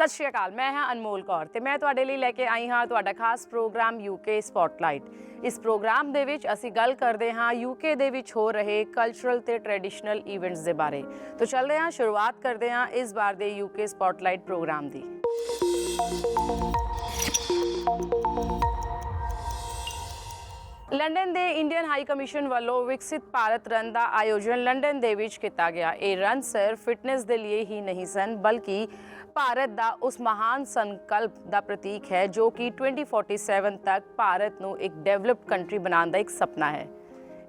ਸਤਿ ਸ਼੍ਰੀ ਅਕਾਲ, ਮੈਂ ਹਾਂ ਅਨਮੋਲ ਕੌਰ ਤੇ ਮੈਂ ਤੁਹਾਡੇ ਲਈ ਲੈ ਕੇ ਆਈ ਹਾਂ ਤੁਹਾਡਾ ਖਾਸ ਪ੍ਰੋਗਰਾਮ ਯੂਕੇ ਸਪੌਟਲਾਈਟ। ਇਸ ਪ੍ਰੋਗਰਾਮ ਦੇ ਵਿੱਚ ਅਸੀਂ ਗੱਲ ਕਰਦੇ ਹਾਂ ਯੂਕੇ ਦੇ ਵਿੱਚ ਹੋ ਰਹੇ ਕਲਚਰਲ ਤੇ ਟ੍ਰੈਡੀਸ਼ਨਲ ਇਵੈਂਟਸ ਦੇ ਬਾਰੇ। ਤਾਂ ਚੱਲਦੇ ਹਾਂ, ਸ਼ੁਰੂਆਤ ਕਰਦੇ ਹਾਂ ਇਸ ਵਾਰ ਦੇ ਯੂਕੇ ਸਪੌਟਲਾਈਟ ਪ੍ਰੋਗਰਾਮ ਦੀ। ਲੰਡਨ ਦੇ ਇੰਡੀਅਨ ਹਾਈ ਕਮਿਸ਼ਨ ਵੱਲੋਂ ਵਿਕਸਿਤ ਭਾਰਤ ਰਨ ਦਾ ਆਯੋਜਨ ਲੰਡਨ ਦੇ ਵਿੱਚ ਕੀਤਾ ਗਿਆ। ਇਹ ਰਨ ਸਿਰਫ ਫਿਟਨੈਸ ਦੇ ਲਈ ਹੀ ਨਹੀਂ ਸਨ, ਬਲਕਿ ਭਾਰਤ ਦਾ ਉਸ ਮਹਾਨ ਸੰਕਲਪ ਦਾ ਪ੍ਰਤੀਕ ਹੈ ਜੋ ਕਿ 2047 ਤੱਕ ਭਾਰਤ ਨੂੰ ਇੱਕ ਡਿਵੈਲਪਡ ਕੰਟਰੀ ਬਣਾਉਣ ਦਾ ਇੱਕ ਸੁਪਨਾ ਹੈ।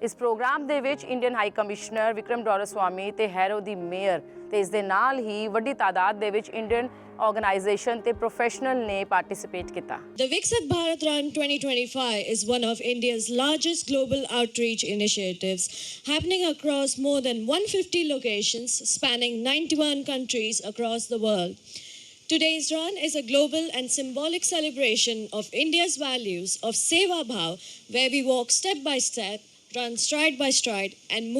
ਇਸ ਪ੍ਰੋਗਰਾਮ ਦੇ ਵਿੱਚ ਇੰਡੀਅਨ ਹਾਈ ਕਮਿਸ਼ਨਰ ਵਿਕਰਮ ਡੋਰਾਸਵਾਮੀ ਤੇ ਹੈਰੋ ਦੀ ਮੇਅਰ ਤੇ ਇਸ ਦੇ ਨਾਲ ਹੀ ਵੱਡੀ ਤਾਦਾਦ ਦੇ ਵਿੱਚ ਇੰਡੀਅਨ organization ਤੇ professional ਨੇ participate ਕੀਤਾ। The Viksit Bharat Run 2025 is one of India's largest global outreach initiatives, happening across more than 150 locations spanning 91 countries across the world. Today's run is a global and symbolic celebration of India's values of Seva Bhav, where we walk step by step, run stride by stride, and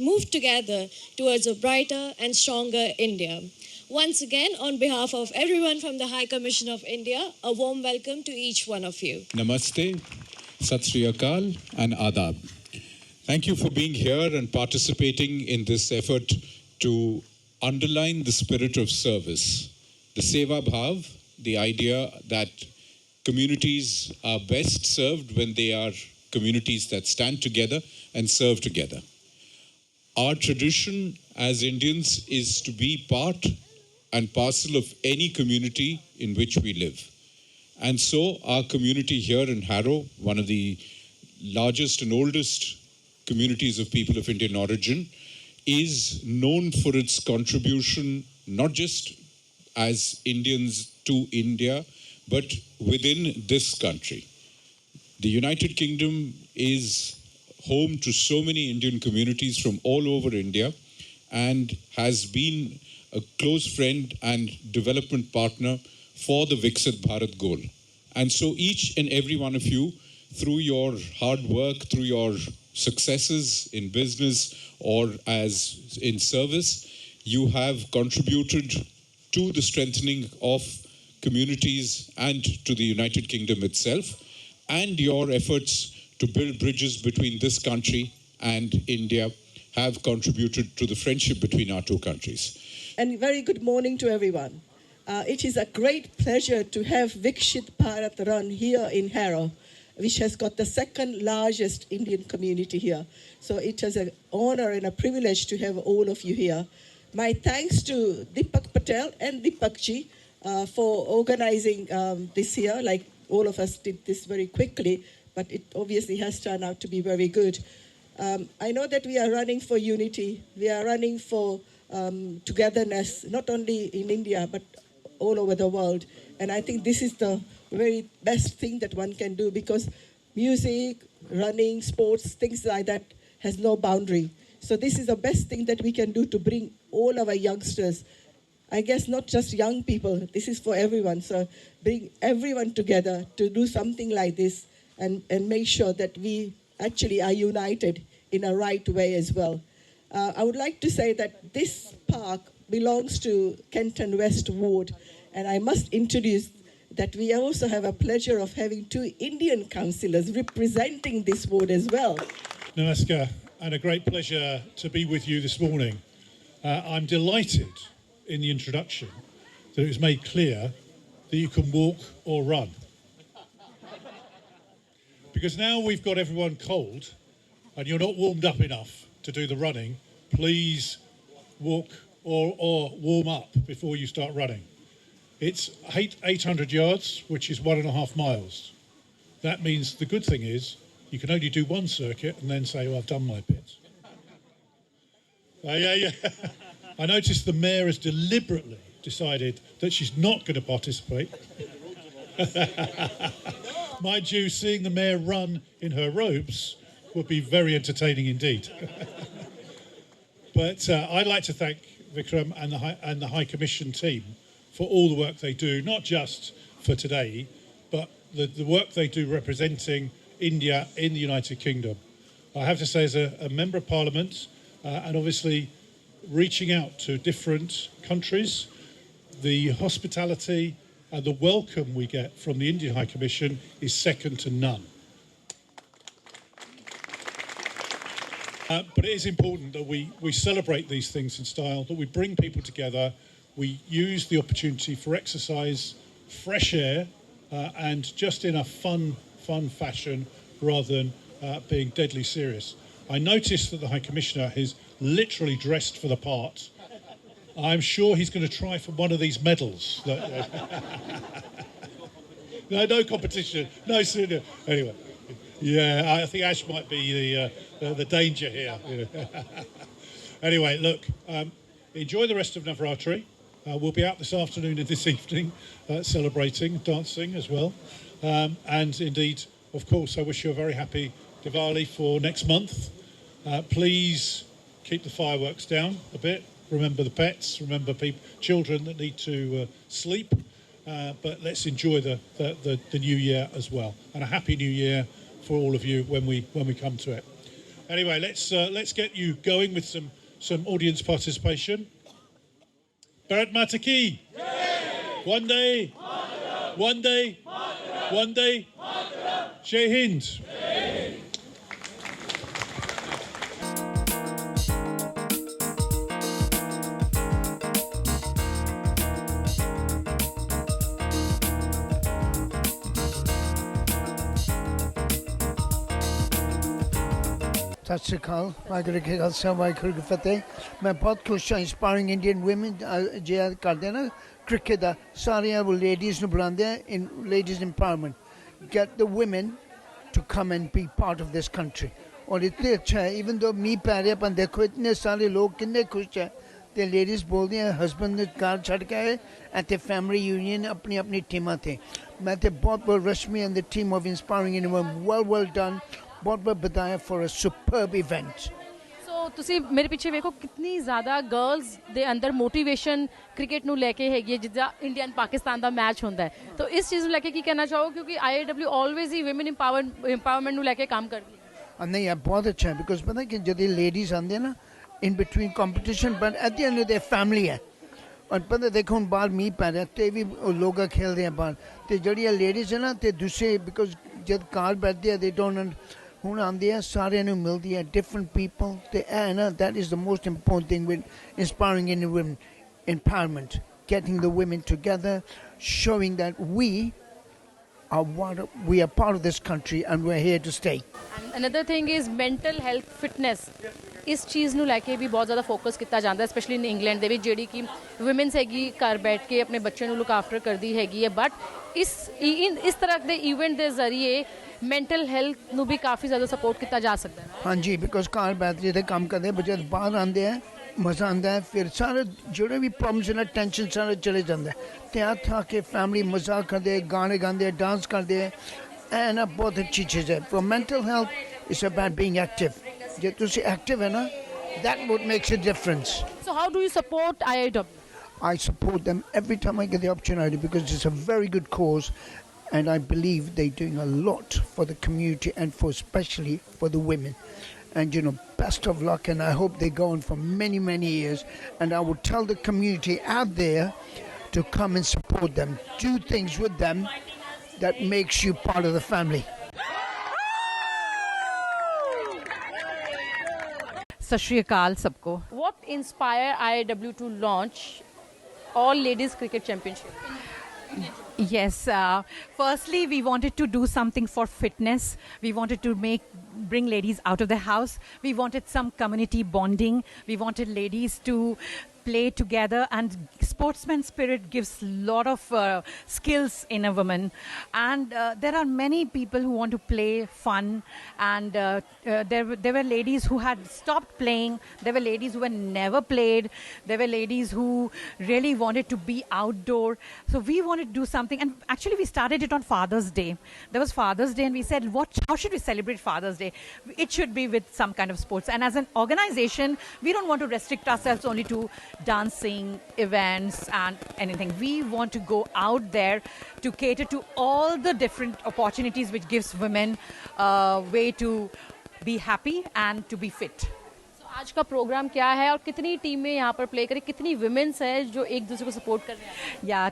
move together towards a brighter and stronger India. Once again, on behalf of everyone from the High Commission of India, a warm welcome to each one of you. Namaste, Sat Sri Akal and Adab. Thank you for being here and participating in this effort to underline the spirit of service. The Seva Bhav, the idea that communities are best served when they are communities that stand together and serve together. Our tradition as Indians is to be part and parcel of any community in which we live. And so our community here in Harrow, one of the largest and oldest communities of people of Indian origin, is known for its contribution not just as Indians to India, but within this country. The United Kingdom is home to so many Indian communities from all over India and has been a close friend and development partner for the Viksit Bharat goal. And so each and every one of you, through your hard work, through your successes in business or as in service, you have contributed to the strengthening of communities and to the United Kingdom itself, and your efforts to build bridges between this country and India have contributed to the friendship between our two countries. And very good morning to everyone. It is a great pleasure to have Viksit Bharat Run here in Harrow, which has got the second largest Indian community here. So it is an honor and a privilege to have all of you here. My thanks to Deepak Patel and Deepakji for organizing this here. Like all of us did this very quickly, but it obviously has turned out to be very good. I know that we are running for unity. We are running for togetherness, not only in India but all over the world. And I think this is the very best thing that one can do, because music, running, sports, things like that has no boundary. So this is the best thing that we can do to bring all our youngsters, I guess not just young people, this is for everyone. So bring everyone together to do something like this and make sure that we actually are united in a right way as well. I would like to say that this park belongs to Kenton West Ward, and I must introduce that we also have a pleasure of having two Indian councillors representing this ward as well. Namaskar, and a great pleasure to be with you this morning. I'm delighted in the introduction that it was made clear that you can walk or run. Because now we've got everyone cold and you're not warmed up enough to do the running, please walk or warm up before you start running. It's 800 yards, which is 1.5 miles. That means the good thing is you can only do one circuit and then say, oh, I've done my bit. Yeah. I noticed the mayor has deliberately decided that she's not going to participate. Mind you, seeing the mayor run in her robes would be very entertaining indeed. But I'd like to thank Vikram and the High Commission team for all the work they do, not just for today, but the work they do representing India in the United Kingdom. I have to say, as a Member of Parliament, and obviously reaching out to different countries, The hospitality and the welcome we get from the Indian High Commission is second to none. But it is important that we celebrate these things in style, that we bring people together, we use the opportunity for exercise, fresh air, and just in a fun fashion rather than being deadly serious. I noticed that the High Commissioner is literally dressed for the part. I'm sure he's going to try for one of these medals. No competition. No sooner. Anyway, yeah, I think Ash might be the danger here. Anyway, look, enjoy the rest of Navratri. We'll be out this afternoon and this evening celebrating, dancing as well. And indeed, of course, I wish you a very happy Diwali for next month. Please keep the fireworks down a bit. Remember the pets, remember children that need to sleep. But let's enjoy the new year as well. And a happy new year for all of you when we come to it. Anyway, let's get you going with some audience participation. Bharat Mata ki! One day! One day! One day! Jai Hind! ਸਤਿ ਸ਼੍ਰੀ ਅਕਾਲ ਵਾਹਿਗੁਰੂ ਜੀ ਕਾ ਖਾਲਸਾ ਵਾਹਿਗੁਰੂ ਜੀ ਕੀ ਫਤਿਹ ਮੈਂ ਬਹੁਤ ਖੁਸ਼ ਹਾਂ inspiring Indian woman ਜੇ ਕਰਦੇ ਆ ਨਾ ਕ੍ਰਿਕਟ ਦਾ ਸਾਰੀਆਂ ਲੇਡੀਜ਼ ਨੂੰ ਬੁਲਾਉਂਦੇ ਆ in ladies empowerment get the woman to come and be part of this country ਔਰ ਇਤਨੇ ਅੱਛਾ ਹੈ ਇਵਨ ਦੋ ਮੀਂਹ ਪੈ ਰਿਹਾ ਪਰ ਦੇਖੋ ਇਤਨੇ ਸਾਰੇ ਲੋਕ ਕਿੰਨੇ ਖੁਸ਼ ਹੈ ਤੇ ਲੇਡੀਜ਼ ਬੋਲਦੀਆਂ ਹਸਬੈਂਡ ਨੇ ਕਾਰ ਛੱਡ ਕੇ ਆਏ ਅਤੇ ਫੈਮਿਲੀ ਯੂਨੀਅਨ ਆਪਣੀ ਆਪਣੀ ਟੀਮਾਂ ਤੇ ਮੈਂ ਤੇ ਬਹੁਤ ਬਹੁਤ Rashmi and the team of inspiring Indian well done ਬਹੁਤ ਬਹੁਤ ਬਧਾਇਆ for a superb event so ਤੁਸੀਂ ਮੇਰੇ ਪਿੱਛੇ ਵੇਖੋ ਕਿੰਨੀ ਜ਼ਿਆਦਾ ਗਰਲਸ ਦੇ ਅੰਦਰ ਮੋਟੀਵੇਸ਼ਨ ਕ੍ਰਿਕਟ ਨੂੰ ਲੈ ਕੇ ਹੈਗੀ ਹੈ ਜਿੱਦਾਂ India and Pakistan the match ਹੁੰਦਾ ਹੈ ਤਾਂ ਇਸ ਚੀਜ਼ ਨੂੰ ਲੈ ਕੇ ਕੀ ਕਹਿਣਾ ਚਾਹੋ ਕਿਉਂਕਿ IIW ਆਲਵੇਜ਼ ਹੀ ਔਮਨ ਇੰਪਾਵਰਮੈਂਟ ਨੂੰ ਲੈ ਕੇ ਕੰਮ ਕਰਦੀ ਹੈ ਨਹੀਂ ਇਹ ਬਹੁਤ ਅੱਛਾ ਹੈ ਬਿਕੋਜ਼ ਪਤਾ ਕਿ ਜਦੋਂ ਲੇਡੀਜ਼ ਆਉਂਦੀਆਂ ਨਾ in between competition but at the end of their family ਹੈ ਔਰ ਪਤਾ ਦੇਖੋ ਹੁਣ ਬਾਹਰ ਮੀਂਹ ਪੈ ਰਿਹਾ ਤੇ ਵੀ ਲੋਕ ਖੇਲਦੇ ਆ ਬਾਹਰ ਤੇ ਜਿਹੜੀਆਂ ਲੇਡੀਜ਼ ਹੈ ਨਾ ਤੇ ਦੂਸਰੇ ਬਿਕੋਜ਼ ਜਦ ਕਾਰ ਬੈਠਦੇ ਆ ਦੇ ਡੋਨਟ ਹੁਣ ਆਉਂਦੇ ਆ ਸਾਰਿਆਂ ਨੂੰ ਮਿਲਦੀ ਹੈ ਡਿਫਰੈਂਟ ਪੀਪਲ ਤੇ ਇਹ ਨਾ that is the most important thing with inspiring in women empowerment getting the women together showing that we are part of this country and we're here to stay and another thing is mental health fitness ਇਸ ਚੀਜ਼ ਨੂੰ ਲੈ ਕੇ ਵੀ ਬਹੁਤ ਜ਼ਿਆਦਾ focus ਕੀਤਾ ਜਾਂਦਾ specially in England ਦੇ ਵਿੱਚ ਜਿਹੜੀ ਕਿ ਵੂਮਨਸ ਹੈਗੀ ਘਰ ਬੈਠ ਕੇ ਆਪਣੇ ਬੱਚੇ ਨੂੰ ਲੁੱਕ ਆਫਟਰ ਕਰਦੀ ਹੈਗੀ ਹੈ ਬਟ ਇਸ ਤਰ੍ਹਾਂ ਦੇ ਇਵੈਂਟ ਦੇ ਜ਼ਰੀਏ ਮੈਂਟਲ ਹੈਲਥ ਨੂੰ ਵੀ ਕਾਫੀ ਜ਼ਿਆਦਾ ਸਪੋਰਟ ਕੀਤਾ ਜਾ ਸਕਦਾ ਹੈ ਹਾਂਜੀ ਬਿਕੋਜ਼ ਘਰ ਬੈਠ ਕੇ ਕੰਮ ਕਰਦੇ ਬੱਚੇ ਬਾਹਰ ਆਉਂਦੇ ਆ ਮਜ਼ਾ ਆਉਂਦਾ ਹੈ ਫਿਰ ਸਾਰੇ ਜਿਹੜੇ ਵੀ ਪ੍ਰੋਬਲਮਸ ਨੇ ਟੈਨਸ਼ਨ ਸਾਰੇ ਚਲੇ ਜਾਂਦਾ ਤੇ ਆ ਥਾ ਕੇ ਫੈਮਿਲੀ ਮਜ਼ਾਕ ਕਰਦੇ ਗਾਣੇ ਗਾਉਂਦੇ ਡਾਂਸ ਕਰਦੇ ਇਹ ਨਾ ਬਹੁਤ ਅੱਛੀ ਚੀਜ਼ ਹੈ for mental health it's about being active ਜੇ ਤੁਸੀਂ ਐਕਟਿਵ ਹੈ ਨਾ that what makes a difference so how do you support IIW I support them every time I get the opportunity because it's a very good cause and I believe they're doing a lot for the community and for especially for the women and you know best of luck and I hope they go on for many years and I would tell the community out there to come and support them do things with them that makes you part of the family सत श्री अकाल सबको what inspired IIW to launch all ladies cricket championship Yes, firstly we wanted to do something for fitness. We wanted to bring ladies out of the house. We wanted some community bonding. We wanted ladies to play together and sportsman spirit gives lot of skills in a woman and there are many people who want to play fun and there were ladies who had stopped playing, there were ladies who had never played, there were ladies who really wanted to be outdoor, so we wanted to do something and actually we started it on Father's Day. There was Father's Day and we said how should we celebrate Father's Day? It should be with some kind of sports and as an organization we don't want to restrict ourselves only to dancing events and anything. We want to go out there to cater to all the different opportunities which gives women a way to be happy and to be fit. so आज का programme क्या है और कितनी टीमें यहाँ पर play करें, कितनी विमेंस है जो एक दूसरे को सपोर्ट कर रहे हैं? Yeah,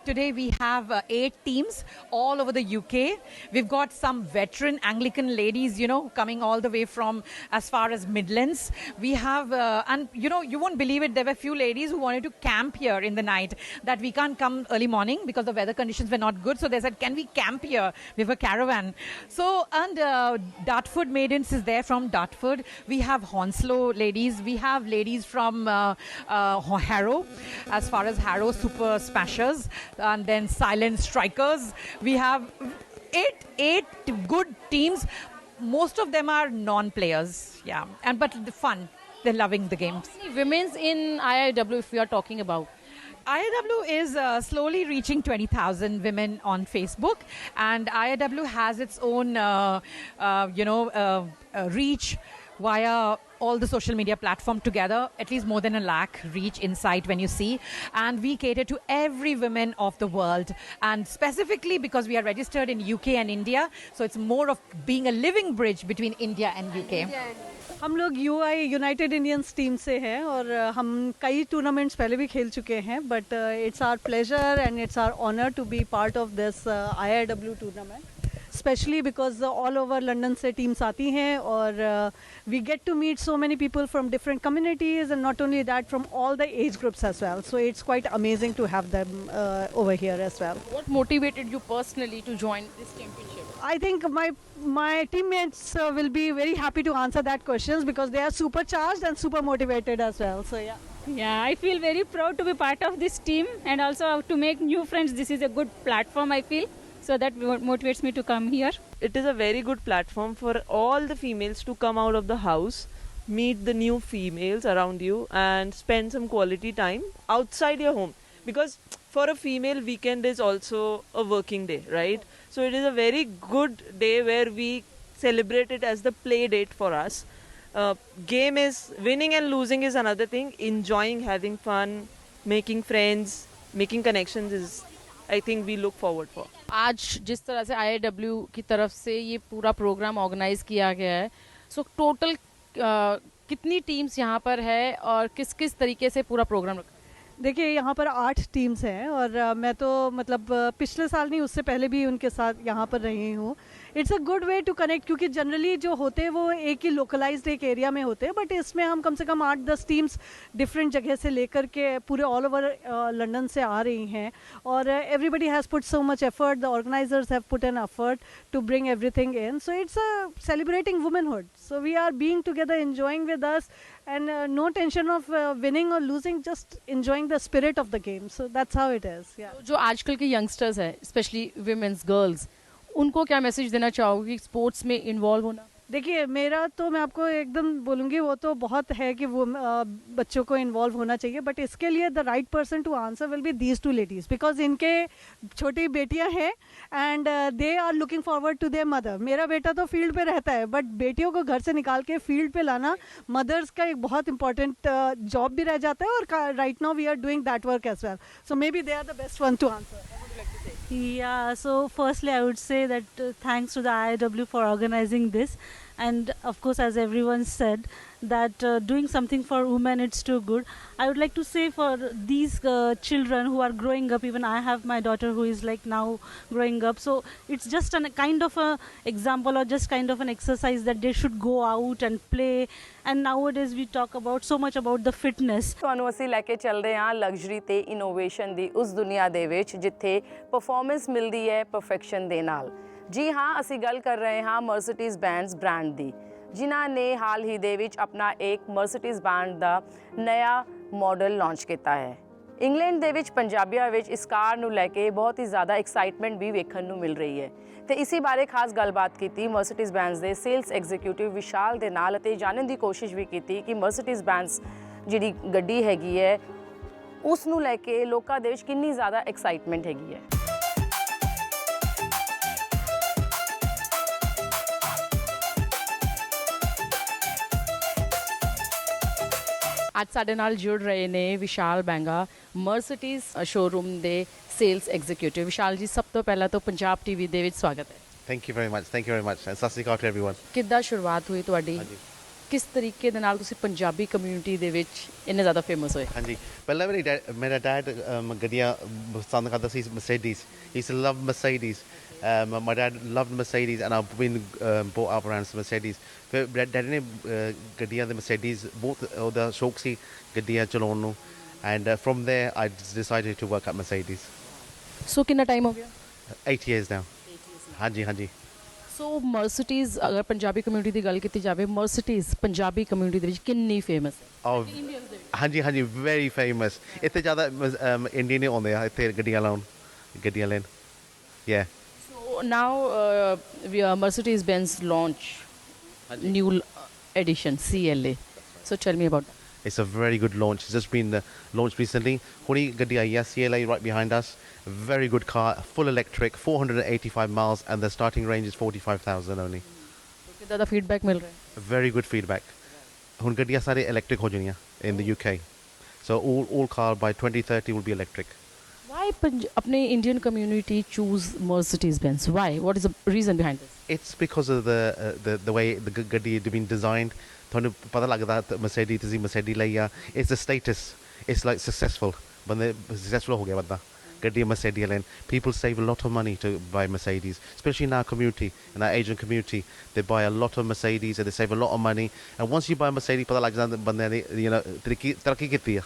today we have 8 teams all over the UK. We've got some veteran Anglican ladies, coming all the way from as far as Midlands. We have, and you won't believe it, there were few ladies who wanted to camp here in the night, that we can't come early morning because the weather conditions were not good. So they said, can we camp here? We have a caravan. So, and Dartford Maidens is there from Dartford. We have Hounslow ladies. We have ladies from Harrow, as far as Harrow Super Smashers, and then Silent Strikers. We have eight good teams. Most of them are non-players, but fun. They're loving the games. Women's in IIW, if we are talking about. IIW is slowly reaching 20,000 women on Facebook, and IIW has its own, reach via all the social media platform together, at least more than 1 lakh reach insight when you see. And we cater to every woman of the world. And specifically because we are registered in UK and India, so it's more of being a living bridge between India and UK. हम लोग United Indians team से हैं और हम कई tournaments पहले भी खेल चुके हैं, but it's our pleasure and it's our honour to be part of this IIW tournament, specially because all over London से टीम्स आती हैं और we get to meet so many people from different communities and not only that from all the age groups as well, so it's quite amazing to have them over here as well. What motivated you personally to join this championship? I think my teammates will be very happy to answer that questions because they are supercharged and super motivated as well. So yeah. Yeah, I feel very proud to be part of this team and also to make new friends. This is a good platform, I feel. So that motivates me to come here. It is a very good platform for all the females to come out of the house, meet the new females around you and spend some quality time outside your home. Because for a female, weekend is also a working day, right? So it is a very good day where we celebrate it as the play date for us. Game is winning and losing is another thing. Enjoying, having fun, making friends, making connections is, I think, we look forward for. आज जिस तरह से IIW की तरफ से ये पूरा programme organise किया गया है, सो टोटल कितनी टीम्स यहाँ पर है और किस किस तरीके से पूरा प्रोग्राम रखा? देखिए यहाँ पर 8 टीम्स हैं और मैं तो मतलब पिछले साल नहीं उससे पहले भी उनके साथ यहाँ पर रही हूँ. It's a good way to connect क्योंकि जनरली जो होते हैं वो एक ही लोकलाइज्ड एक एरिया में होते हैं, बट इसमें हम कम से कम 8-10 टीम्स डिफरेंट जगह से लेकर के पूरे ऑल ओवर लंदन से आ रही हैं और everybody has put so much effort, the organisers have put an effort to bring everything in, so it's a celebrating womanhood, so we are being together enjoying with us and no tension of winning or losing, just enjoying the spirit of the game, so that's how it is. Yeah. जो आजकल के youngsters हैं, specially women's girls, उनको क्या message देना चाहोगे sports में involve होना? देखिए मेरा तो मैं आपको एकदम बोलूँगी वो तो बहुत है कि वो बच्चों को इन्वॉल्व होना चाहिए, बट इसके लिए the right person to answer will be these 2 ladies because इनके छोटी बेटियां हैं and they are looking forward to their mother. मेरा बेटा तो फील्ड पे रहता है, बट बेटियों को घर से निकाल के फील्ड पे लाना मदर्स का एक बहुत इंपॉर्टेंट जॉब भी रह जाता है और right now we are doing that work as well, so maybe they are the best one to answer. Yeah, so firstly I would say that thanks to the IIW for organizing this, and of course as everyone said that doing something for women, it's too good. I would like to say for these children who are growing up, even I have my daughter who is like now growing up, so it's just a kind of a example or just kind of an exercise that they should go out and play. And nowadays we talk about so much about the fitness. ਤੁਹਾਨੂੰ ਅਸੀਂ ਲੈ ਕੇ ਚੱਲਦੇ ਹਾਂ luxury ਤੇ innovation ਦੀ ਉਸ ਦੁਨੀਆ ਦੇ ਵਿੱਚ ਜਿੱਥੇ ਪਰਫਾਰਮੈਂਸ ਮਿਲਦੀ ਹੈ ਪਰਫੈਕਸ਼ਨ ਦੇ ਨਾਲ. ਜੀ ਹਾਂ, ਅਸੀਂ ਗੱਲ ਕਰ ਰਹੇ ਹਾਂ ਮਰਸੀਡੀਜ਼ ਬੈਂਜ਼ ਬ੍ਰਾਂਡ ਦੀ, ਜਿਨ੍ਹਾਂ ਨੇ ਹਾਲ ਹੀ ਦੇ ਵਿੱਚ ਆਪਣਾ ਇੱਕ ਮਰਸੀਡੀਜ਼ ਬੈਂਜ਼ ਦਾ ਨਵਾਂ ਮਾਡਲ ਲਾਂਚ ਕੀਤਾ ਹੈ. ਇੰਗਲੈਂਡ ਦੇ ਵਿੱਚ ਪੰਜਾਬੀਆਂ ਵਿੱਚ ਇਸ ਕਾਰ ਨੂੰ ਲੈ ਕੇ ਬਹੁਤ ਹੀ ਜ਼ਿਆਦਾ ਐਕਸਾਈਟਮੈਂਟ ਵੀ ਵੇਖਣ ਨੂੰ ਮਿਲ ਰਹੀ ਹੈ ਤੇ ਇਸੇ ਬਾਰੇ ਖਾਸ ਗੱਲਬਾਤ ਕੀਤੀ ਮਰਸੀਡੀਜ਼ ਬੈਂਜ਼ ਦੇ ਸੇਲਸ ਐਗਜ਼ੀਕਿਊਟਿਵ ਵਿਸ਼ਾਲ ਦੇ ਨਾਲ ਅਤੇ ਜਾਣਨ ਦੀ ਕੋਸ਼ਿਸ਼ ਵੀ ਕੀਤੀ ਕਿ ਮਰਸੀਡੀਜ਼ ਬੈਂਜ਼ ਜਿਹੜੀ ਗੱਡੀ ਹੈਗੀ ਹੈ ਉਸ ਨੂੰ ਲੈ ਕੇ ਲੋਕਾਂ ਦੇ ਵਿੱਚ ਕਿੰਨੀ ਜ਼ਿਆਦਾ ਐਕਸਾਈਟਮੈਂਟ ਹੈਗੀ ਹੈ. ਅੱਜ ਸਾਡੇ ਨਾਲ ਜੁੜ ਰਹੇ ਨੇ ਵਿਸ਼ਾਲ ਬੈਂਗਾ, ਮਰਸੀਡੀਜ਼ ਸ਼ੋਰੂਮ ਦੇ ਸੇਲਸ ਐਗਜ਼ੀਕਿਊਟਿਵ. ਵਿਸ਼ਾਲ ਜੀ, ਸਭ ਤੋਂ ਪਹਿਲਾਂ ਤਾਂ ਪੰਜਾਬ ਟੀਵੀ ਦੇ ਵਿੱਚ ਸਵਾਗਤ ਹੈ. Thank you very much. Thank you very much. And sat sri akal to everyone. ਕਿੱਦਾਂ ਸ਼ੁਰੂਆਤ ਹੋਈ ਤੁਹਾਡੀ ਕਿਸ ਤਰੀਕੇ ਦੇ ਨਾਲ ਤੁਸੀਂ ਪੰਜਾਬੀ ਕਮਿਊਨਿਟੀ ਦੇ ਵਿੱਚ ਇੰਨੇ ਜ਼ਿਆਦਾ ਫੇਮਸ ਹੋਏ? ਹਾਂਜੀ ਪਹਿਲਾਂ ਮੇਰਾ ਡੈਡ ਗੱਡੀਆਂ ਪਸੰਦ ਕਰਦਾ ਸੀ Mercedes. He used to love Mercedes. My dad loved Mercedes and I've been brought up around Mercedes. ਫਿਰ ਡੈਡੀ ਨੇ ਗੱਡੀਆਂ ਦੇ Mercedes ਬਹੁਤ ਉਹਦਾ ਸ਼ੌਕ ਸੀ ਗੱਡੀਆਂ ਚਲਾਉਣ ਨੂੰ and from there I decided to work at Mercedes. ਸੋ ਕਿੰਨਾ ਟਾਈਮ ਹੋ ਗਿਆ? 8 years now. ਹਾਂਜੀ ਹਾਂਜੀ. ਸੋ ਮਰਸੀਡੀਜ਼ ਅਗਰ ਪੰਜਾਬੀ ਕਮਿਊਨਿਟੀ ਦੀ ਗੱਲ ਕੀਤੀ ਜਾਵੇ ਮਰਸੀਡੀਜ਼ ਪੰਜਾਬੀ ਕਮਿਊਨਿਟੀ ਦੇ ਵਿੱਚ ਕਿੰਨੀ ਫੇਮਸ ਹੈ? ਹਾਂਜੀ ਹਾਂਜੀ ਵੈਰੀ ਫੇਮਸ. ਇੱਥੇ ਜ਼ਿਆਦਾ ਇੰਡੀਅਨ ਹੀ ਆਉਂਦੇ ਆ ਇੱਥੇ ਗੱਡੀਆਂ ਲੈਣ. Yeah. So now Mercedes Benz launch new edition CLA. So tell me about that. It's a very good launch. It's just been launched recently. Huni Gadi Aiya CLA right behind us. Very good car, full electric, 485 miles, and the starting range is 45,000 only. ਕਿੱਦਾਂ ਦਾ feedback ਮਿਲ ਰਿਹਾ ਹੈ? Very good feedback. ਹੁਣ ਗੱਡੀਆਂ ਸਾਰੇ electric ਹੋ ਜਾਣੀਆਂ in the UK. So all car by 2030 will be electric. Why apne Indian community choose Mercedes Benz? Why? What is the reason behind this? It's because of the way the ਗੱਡੀ has been designed. ਤੁਹਾਨੂੰ ਪਤਾ ਲੱਗਦਾ Mercedes ਤੁਸੀਂ Mercedes ਲਈ ਆ. It's a status. It's like successful. ਬੰਦੇ successful ਹੋ ਗਿਆ ਬੰਦਾ. ਗੱਡੀ Mercedes ਲੈਣ. People save a lot of money to buy Mercedes, especially in our community, in our Asian community. They buy a lot of Mercedes and they save a lot of money. And once you buy Mercedes, ਪਤਾ ਲੱਗ ਜਾਂਦਾ ਬੰਦੇ ਨੇ ਤਰੱਕੀ ਕੀਤੀ ਆ.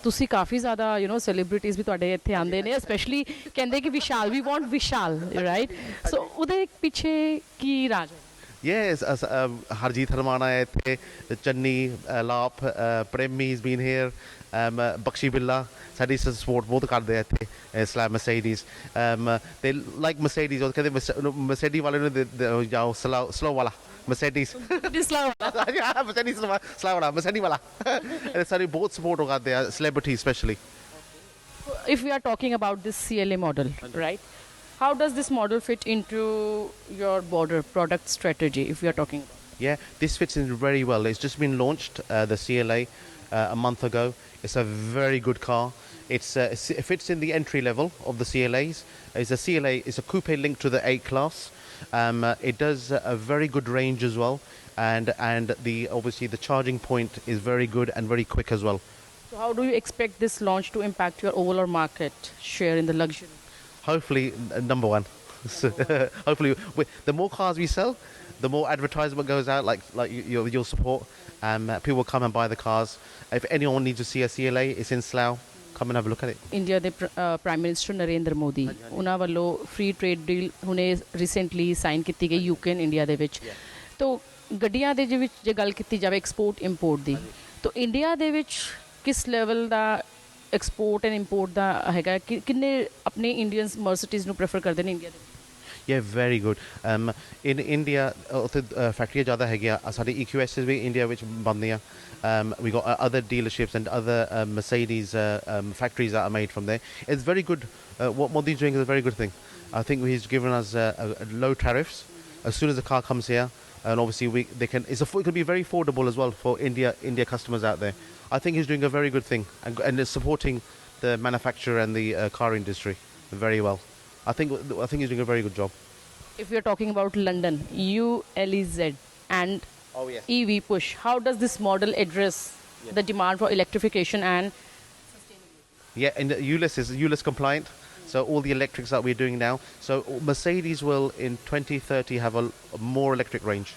ਤੁਸੀਂ ਕਾਫੀ ਜ਼ਿਆਦਾ ਸੈਲੀਬ੍ਰਿਟੀਜ਼ ਵੀ ਤੁਹਾਡੇ ਇੱਥੇ ਆਉਂਦੇ ਨੇ ਸਪੈਸ਼ਲੀ ਕਹਿੰਦੇ ਕਿ ਵਿਸ਼ਾਲ we want Vishal right so ਉਹਦੇ ਪਿੱਛੇ ਕੀ ਰਾਜ ਹੈ? Yes, Harjeet Harmana ਹੈ ਇੱਥੇ, ਚੰਨੀ ਲਾਪ, ਪ੍ਰੇਮੀ has been here, ਬਖਸ਼ੀ ਬਿੱਲਾ ਸਾਡੀ ਸਪੋਰਟ ਬਹੁਤ ਕਰਦੇ ਆ ਇੱਥੇ slam Mercedes. They like Mercedes. ਉਹ ਕਹਿੰਦੇ Mercedes ਵਾਲੇ ਨੂੰ ਜਾਓ ਸਲੋ ਵਾਲਾ Mercedes. Mercedes slow ਵਾਲਾ Mercedes ਵਾਲਾ. ਸਾਡੀ ਬਹੁਤ ਸਪੋਰਟ ਕਰਦੇ ਆ celebrities especially. If we are talking about this CLA model, right? How does this model fit into your broader product strategy if we are talking about? Yeah, this fits in very well. It's just been launched, the CLA, a month ago. It's a very good car. It fits in the entry level of the CLAs. It's a CLA. It's a coupe linked to the A class. It does a very good range as well, and obviously the charging point is very good and very quick as well. So how do you expect this launch to impact your overall market share in the luxury? Hopefully, number one. Hopefully, the more cars we sell, the more advertisement goes out, like your support. People will come and buy the cars. If anyone needs to see a CLA, it's in Slough. Come and have a look at it. India ਦੇ prime minister Narendra Modi ਉਹਨਾਂ ਵੱਲੋਂ free trade deal ਹੁਣੇ recently sign ਕੀਤੀ ਗਈ UK India ਦੇ ਵਿੱਚ ਤੋਂ ਗੱਡੀਆਂ ਦੇ ਵਿੱਚ ਜੇ ਗੱਲ ਕੀਤੀ ਜਾਵੇ ਐਕਸਪੋਰਟ ਇੰਪੋਰਟ ਦੀ ਤੋਂ ਇੰਡੀਆ ਦੇ ਵਿੱਚ ਕਿਸ ਲੈਵਲ ਦਾ ਐਕਸਪੋਰਟ ਐਂਡ ਇੰਪੋਰਟ ਦਾ ਹੈਗਾ ਕਿੰਨੇ ਆਪਣੇ ਇੰਡੀਅਨਸ ਮਰਸੀਡੀਜ਼ ਨੂੰ ਪ੍ਰੈਫਰ ਕਰਦੇ ਨੇ ਇੰਡੀਆ ਦੇ? Yeah, very good. In India, factories ज़्यादा है गया. सारी EQSs भी India ਵਿੱਚ बनदियां. We got other dealerships and other Mercedes factories that are made from there. It's very good. What Modi's doing is a very good thing. I think he's given us low tariffs as soon as the car comes here, and obviously it can be very affordable as well for India customers out there. I think he's doing a very good thing and is supporting the manufacturer and the car industry very well. I think he's doing a very good job. If we are talking about London, ULEZ and EV push, how does this model address the demand for electrification and sustainability? Yeah, and ULEZ is ULEZ compliant. So all the electrics that we're doing now. So Mercedes will in 2030 have a more electric range,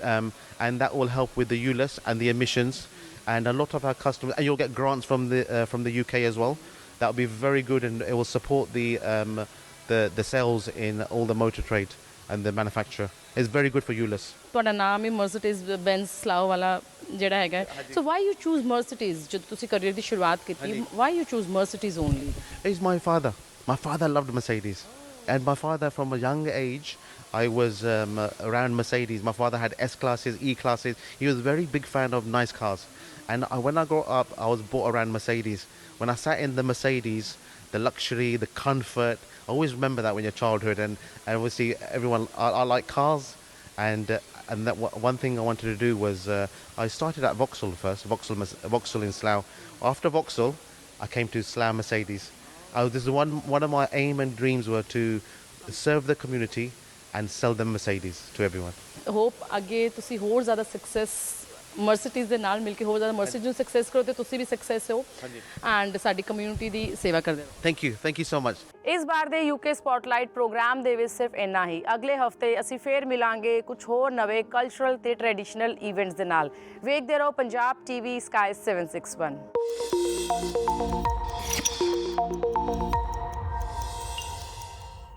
and that will help with the ULEZ and the emissions. And a lot of our customers, and you'll get grants from the UK as well. That will be very good, and it will support the sales in all the motor trade and the manufacturer. It's very good for ULEZ. ਤੁਹਾਡਾ ਨਾਮ ਹੀ Mercedes Benz Slough ਵਾਲਾ ਜਿਹੜਾ ਹੈਗਾ so why you choose Mercedes ਜਦੋਂ ਤੁਸੀਂ career ਦੀ ਸ਼ੁਰੂਆਤ ਕੀਤੀ why you choose Mercedes only? It's my father. My father loved Mercedes, and my father from a young age I was around Mercedes. My father had S classes, E classes. He was a very big fan of nice cars, and when I grew up I was brought around Mercedes. When I sat in the Mercedes, the luxury, the comfort, I always remember that when you're childhood, and obviously everyone, I like cars, and that one thing I wanted to do was I started at Vauxhall first, Vauxhall in Slough. After Vauxhall, I came to Slough Mercedes. This is one of my aim and dreams were to serve the community and sell them Mercedes to everyone. Hop ਅੱਗੇ ਤੁਸੀਂ ਹੋਰ ਜ਼ਿਆਦਾ success Mercedes ਦੇ ਨਾਲ ਮਿਲ ਕੇ ਹੋਰ ਜ਼ਿਆਦਾ Mercedes ਨੂੰ success ਕਰੋ ਤੇ ਤੁਸੀਂ ਵੀ ਸਕਸੈਸ ਹੋ ਐਂਡ ਸਾਡੀ ਕਮਿਊਨਿਟੀ ਦੀ ਸੇਵਾ ਕਰਦੇ ਰਹੋ। Thank you so much. ਇਸ ਵਾਰ ਦੇ UK ਸਪੌਟਲਾਈਟ ਪ੍ਰੋਗਰਾਮ ਦੇ ਵਿੱਚ ਸਿਰਫ ਇੰਨਾ ਹੀ। ਅਗਲੇ ਹਫਤੇ ਅਸੀਂ ਫੇਰ ਮਿਲਾਂਗੇ ਕੁਝ ਹੋਰ ਨਵੇਂ ਕਲਚਰਲ ਤੇ ਟ੍ਰੈਡੀਸ਼ਨਲ ਇਵੈਂਟਸ ਦੇ ਨਾਲ। ਵੇਖਦੇ ਰਹੋ ਪੰਜਾਬ TV Sky 761।